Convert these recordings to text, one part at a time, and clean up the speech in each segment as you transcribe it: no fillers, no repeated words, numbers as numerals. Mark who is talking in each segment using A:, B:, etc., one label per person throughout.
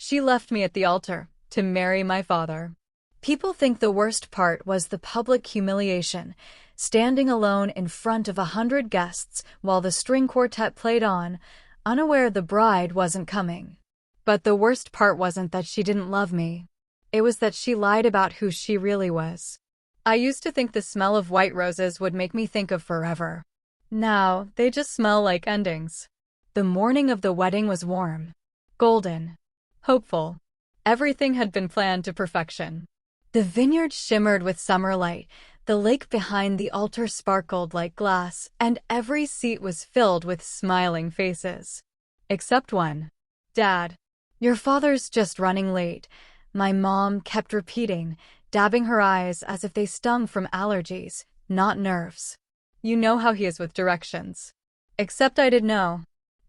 A: She left me at the altar to marry my father. People think the worst part was the public humiliation, standing alone in front of 100 guests while the string quartet played on, unaware the bride wasn't coming. But the worst part wasn't that she didn't love me. It was that she lied about who she really was. I used to think the smell of white roses would make me think of forever. Now, they just smell like endings. The morning of the wedding was warm, golden, hopeful. Everything had been planned to perfection. The vineyard shimmered with summer light, the lake behind the altar sparkled like glass, and every seat was filled with smiling faces. Except one. Dad. Your father's just running late, my mom kept repeating, dabbing her eyes as if they stung from allergies, not nerves. You know how he is with directions. Except I didn't know.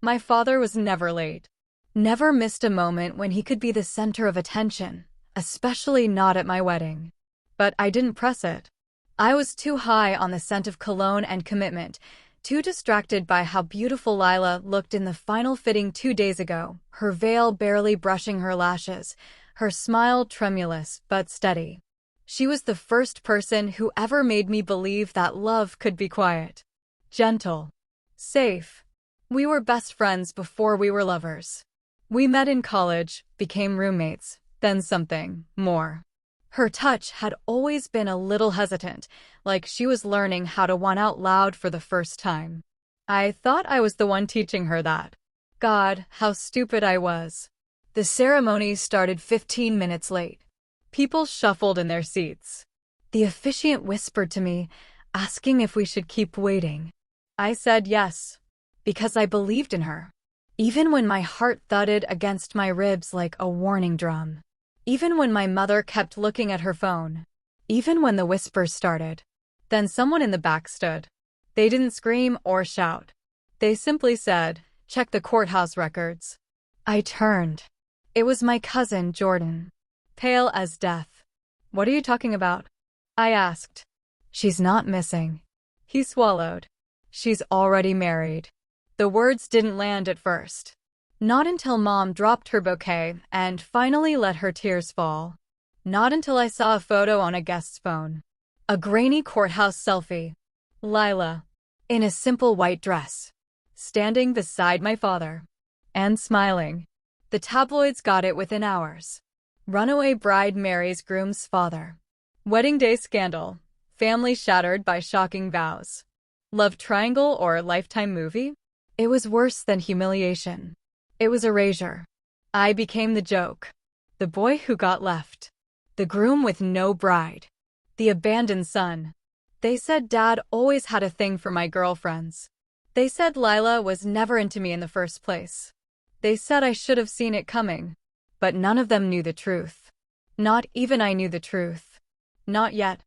A: My father was never late. Never missed a moment when he could be the center of attention, especially not at my wedding. But I didn't press it. I was too high on the scent of cologne and commitment, too distracted by how beautiful Lila looked in the final fitting 2 days ago, her veil barely brushing her lashes, her smile tremulous but steady. She was the first person who ever made me believe that love could be quiet, gentle, safe. We were best friends before we were lovers. We met in college, became roommates, then something more. Her touch had always been a little hesitant, like she was learning how to want out loud for the first time. I thought I was the one teaching her that. God, how stupid I was. The ceremony started 15 minutes late. People shuffled in their seats. The officiant whispered to me, asking if we should keep waiting. I said yes, because I believed in her. Even when my heart thudded against my ribs like a warning drum. Even when my mother kept looking at her phone. Even when the whispers started. Then someone in the back stood. They didn't scream or shout. They simply said, "Check the courthouse records." I turned. It was my cousin, Jordan. Pale as death. "What are you talking about?" I asked. "She's not missing." He swallowed. "She's already married." The words didn't land at first. Not until Mom dropped her bouquet and finally let her tears fall. Not until I saw a photo on a guest's phone. A grainy courthouse selfie. Lila, in a simple white dress, standing beside my father. And smiling. The tabloids got it within hours. Runaway bride marries groom's father. Wedding day scandal. Family shattered by shocking vows. Love triangle or Lifetime movie? It was worse than humiliation. It was erasure. I became the joke. The boy who got left. The groom with no bride. The abandoned son. They said Dad always had a thing for my girlfriends. They said Lila was never into me in the first place. They said I should have seen it coming. But none of them knew the truth. Not even I knew the truth. Not yet.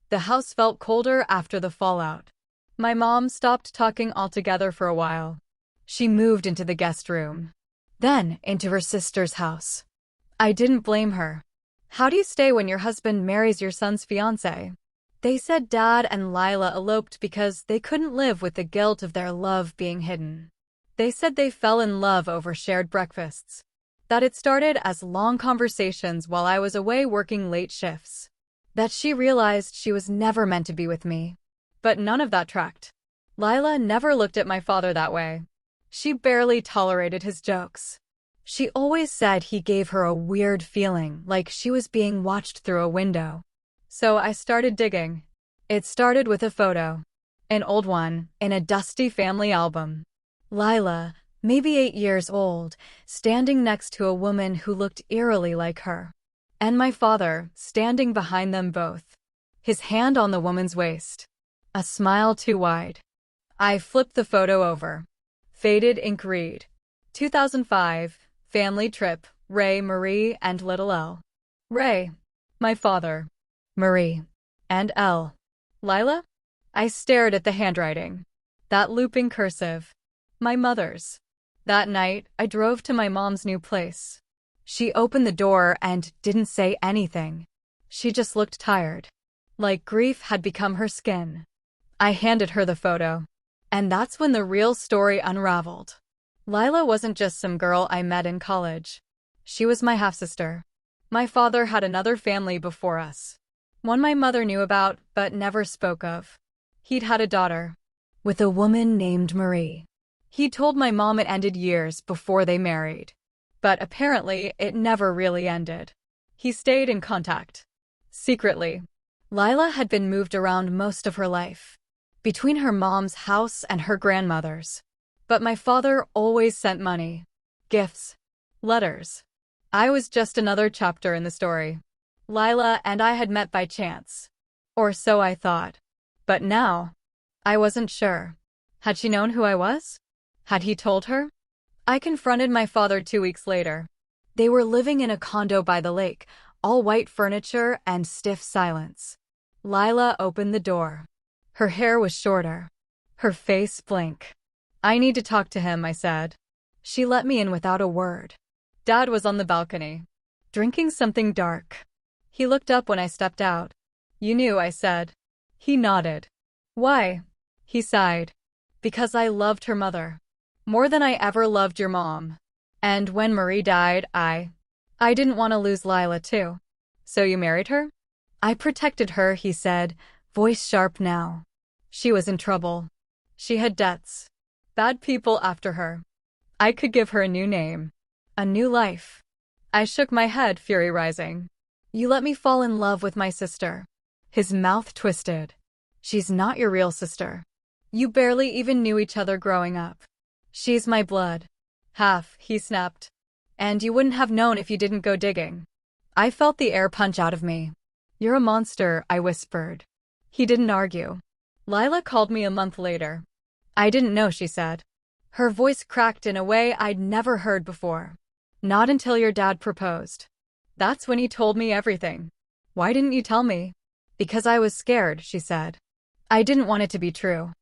A: The house felt colder after the fallout. My mom stopped talking altogether for a while. She moved into the guest room. Then into her sister's house. I didn't blame her. How do you stay when your husband marries your son's fiancé? They said Dad and Lila eloped because they couldn't live with the guilt of their love being hidden. They said they fell in love over shared breakfasts. That it started as long conversations while I was away working late shifts. That she realized she was never meant to be with me. But none of that tracked. Lila never looked at my father that way. She barely tolerated his jokes. She always said he gave her a weird feeling, like she was being watched through a window. So I started digging. It started with a photo. An old one, in a dusty family album. Lila, maybe 8 years old, standing next to a woman who looked eerily like her. And my father, standing behind them both. His hand on the woman's waist. A smile too wide. I flipped the photo over. Faded ink read. 2005, family trip, Ray, Marie, and little Elle. Ray, my father. Marie. And Elle. Lila? I stared at the handwriting. That looping cursive. My mother's. That night, I drove to my mom's new place. She opened the door and didn't say anything. She just looked tired. Like grief had become her skin. I handed her the photo. And that's when the real story unraveled. Lila wasn't just some girl I met in college. She was my half-sister. My father had another family before us. One my mother knew about, but never spoke of. He'd had a daughter with a woman named Marie. He told my mom it ended years before they married. But apparently, it never really ended. He stayed in contact. Secretly. Lila had been moved around most of her life, between her mom's house and her grandmother's. But my father always sent money, gifts, letters. I was just another chapter in the story. Lila and I had met by chance. Or so I thought. But now, I wasn't sure. Had she known who I was? Had he told her? I confronted my father 2 weeks later. They were living in a condo by the lake, all white furniture and stiff silence. Lila opened the door. Her hair was shorter, her face blank. "I need to talk to him," I said. She let me in without a word. Dad was on the balcony, drinking something dark. He looked up when I stepped out. "You knew," I said. He nodded. "Why?" He sighed. "Because I loved her mother. More than I ever loved your mom. And when Marie died, I didn't want to lose Lila too." "So you married her?" "I protected her," he said, voice sharp now. "She was in trouble. She had debts. Bad people after her. I could give her a new name. A new life." I shook my head, fury rising. "You let me fall in love with my sister." His mouth twisted. "She's not your real sister. You barely even knew each other growing up. She's my blood. Half," he snapped. "And you wouldn't have known if you didn't go digging." I felt the air punch out of me. "You're a monster," I whispered. He didn't argue. Lila called me a month later. "I didn't know," she said. Her voice cracked in a way I'd never heard before. "Not until your dad proposed. That's when he told me everything." "Why didn't you tell me?" "Because I was scared," she said. "I didn't want it to be true.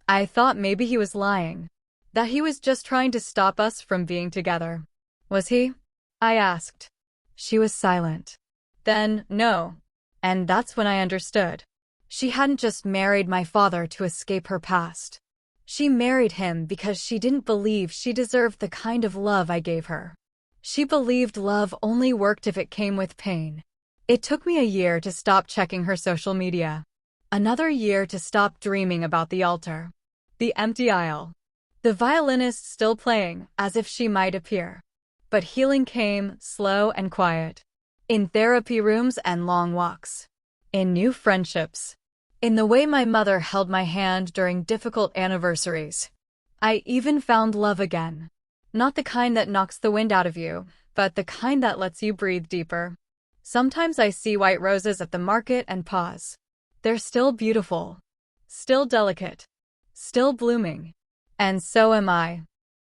A: I thought maybe he was lying. That he was just trying to stop us from being together." "Was he?" I asked. She was silent. "Then, no. And that's when I understood. She hadn't just married my father to escape her past. She married him because she didn't believe she deserved the kind of love I gave her. She believed love only worked if it came with pain." It took me a year to stop checking her social media. Another year to stop dreaming about the altar. The empty aisle. The violinist still playing, as if she might appear. But healing came, slow and quiet. In therapy rooms and long walks. In new friendships. In the way my mother held my hand during difficult anniversaries. I even found love again. Not the kind that knocks the wind out of you, but the kind that lets you breathe deeper. Sometimes I see white roses at the market and pause. They're still beautiful. Still delicate. Still blooming. And so am I.